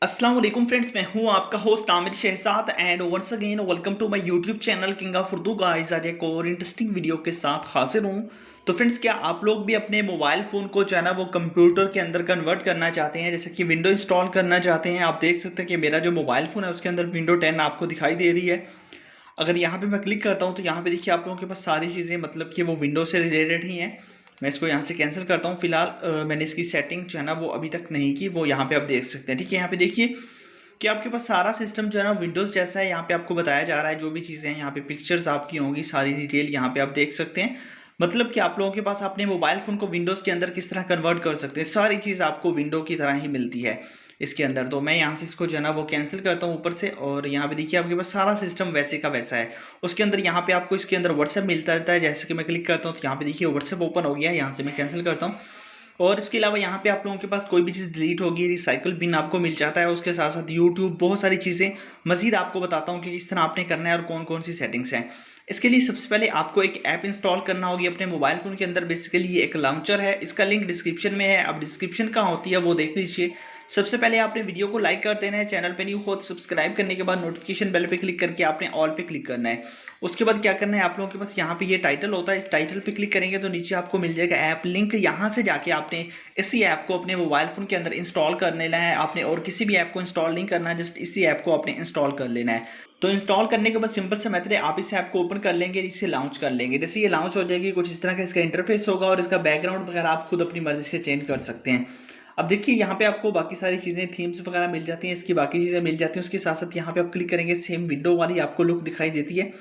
अस्सलाम वालेकुम फ्रेंड्स, मैं हूं आपका host Aamir Shahzad and once again welcome to my YouTube channel king of Urdu. Guys आज एक और इंटरेस्टिंग वीडियो के साथ हाजिर हूं। तो फ्रेंड्स, क्या आप लोग भी अपने मोबाइल फ़ोन को जो है ना वो कंप्यूटर के अंदर कन्वर्ट करना चाहते हैं, जैसे कि विंडो इंस्टॉल करना चाहते हैं। आप देख सकते हैं कि मेरा जो मोबाइल फ़ोन है उसके अंदर विंडो 10 आपको दिखाई दे रही है। अगर यहाँ पे मैं क्लिक करता हूँ तो यहाँ पे देखिए आप लोगों के पास सारी चीज़ें मतलब कि वो विंडो से रिलेटेड ही हैं। मैं इसको यहाँ से कैंसिल करता हूँ। फिलहाल मैंने इसकी सेटिंग जो है ना वो अभी तक नहीं की, वो यहाँ पे आप देख सकते हैं। ठीक है, यहाँ पे देखिए कि आपके पास सारा सिस्टम जो है ना विंडोज़ जैसा है। यहाँ पे आपको बताया जा रहा है जो भी चीज़ें हैं, यहाँ पे पिक्चर्स आपकी होंगी, सारी डिटेल यहाँ पे आप देख सकते हैं। मतलब कि आप लोगों के पास अपने मोबाइल फ़ोन को विंडोज़ के अंदर किस तरह कन्वर्ट कर सकते हैं, सारी चीज़ आपको विंडो की तरह ही मिलती है इसके अंदर। तो मैं यहाँ से इसको जो है ना वो कैंसिल करता हूँ ऊपर से, और यहाँ पे देखिए आपके पास सारा सिस्टम वैसे का वैसा है। उसके अंदर यहाँ पे आपको इसके अंदर व्हाट्सएप मिलता रहता है। जैसे कि मैं क्लिक करता हूँ तो यहाँ पे देखिए व्हाट्सएप ओपन हो गया है। यहाँ से मैं कैंसिल करता हूँ। और इसके अलावा यहाँ पे आप लोगों के पास कोई भी चीज़ डिलीट होगी, रिसाइकल बिन आपको मिल जाता है। उसके साथ साथ यूट्यूब, बहुत सारी चीज़ें मज़ीद आपको बताता हूँ कि किस तरह आपने करना है और कौन कौन सी सेटिंग्स हैं। इसके लिए सबसे पहले आपको एक ऐप इंस्टॉल करना होगी अपने मोबाइल फ़ोन के अंदर। बेसिकली ये एक लॉन्चर है, इसका लिंक डिस्क्रिप्शन में है। अब डिस्क्रिप्शन कहाँ होती है वो देख लीजिए। सबसे पहले आपने वीडियो को लाइक कर देना है, चैनल पे न्यू हो तो सब्सक्राइब करने के बाद नोटिफिकेशन बेल पे क्लिक करके आपने ऑल पे क्लिक करना है। उसके बाद क्या करना है, आप लोगों के पास यहाँ पे ये टाइटल होता है, इस टाइटल पे क्लिक करेंगे तो नीचे आपको मिल जाएगा ऐप लिंक। यहाँ से जाके आपने इसी ऐप को अपने मोबाइल फ़ोन के अंदर इंस्टॉल कर लेना है। आपने और किसी भी ऐप को इंस्टॉल नहीं करना है, जस्ट इसी ऐप को आपने इंस्टॉल कर लेना है। तो इंस्टॉल करने के बाद सिंपल सा मेथड है, आप इस ऐप को ओपन कर लेंगे, इसे लॉन्च कर लेंगे। जैसे ये लॉन्च हो जाएगी कुछ इस तरह का इसका इंटरफेस होगा, और इसका बैकग्राउंड वगैरह आप खुद अपनी मर्जी से चेंज कर सकते हैं। अब देखिए यहाँ पे आपको बाकी सारी चीज़ें, थीम्स वगैरह मिल जाती हैं, इसकी बाकी चीज़ें मिल जाती हैं। उसके साथ साथ यहाँ पे आप क्लिक करेंगे, सेम विंडो वाली आपको लुक दिखाई देती है।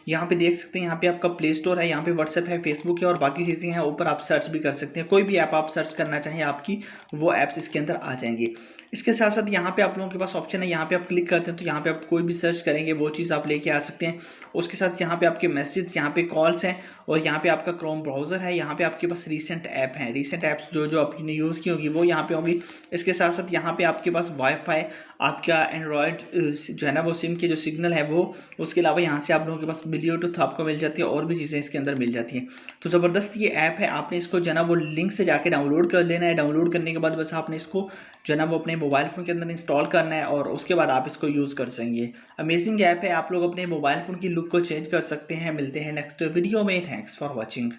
यहाँ पे देख सकते हैं, यहाँ पे आपका प्ले स्टोर है, यहाँ पे व्हाट्सएप है, फेसबुक है और बाकी चीज़ें हैं। ऊपर आप सर्च भी कर सकते हैं, कोई भी ऐप आप सर्च करना चाहें आपकी वो ऐप्स इसके अंदर आ जाएंगी। इसके साथ साथ यहाँ पे आप लोगों के पास ऑप्शन है, यहाँ पे आप क्लिक करते हैं तो यहाँ पे आप कोई भी सर्च करेंगे वो चीज़ आप लेके आ सकते हैं। उसके साथ यहाँ पे आपके मैसेज, यहाँ पे कॉल्स हैं, और यहाँ पे आपका क्रोम ब्राउज़र है। यहाँ पे आपके पास रीसेंट ऐप हैं, रीसेंट ऐप्स जो जो आपने यूज़ की होगी वो यहाँ पे होंगी। इसके साथ साथ यहाँ पे आपके पास वाईफाई, आपका एंड्रॉयड जो है ना वो सिम के जो सिग्नल है वो। उसके अलावा यहाँ से आप लोगों के पास ब्लूटूथ आपको मिल जाती है, और भी चीज़ें इसके अंदर मिल जाती हैं। तो ज़बरदस्त ये ऐप है, आपने इसको जो है ना वो लिंक से जाके डाउनलोड कर लेना है। डाउनलोड करने के बाद बस आपने इसको जो है ना वो अपने मोबाइल फ़ोन के अंदर इंस्टॉल करना है, और उसके बाद आप इसको यूज़ कर सकेंगे। अमेजिंग ऐप है, आप लोग अपने मोबाइल फ़ोन की लुक को चेंज कर सकते हैं। मिलते हैं नेक्स्ट वीडियो में। Thanks for watching.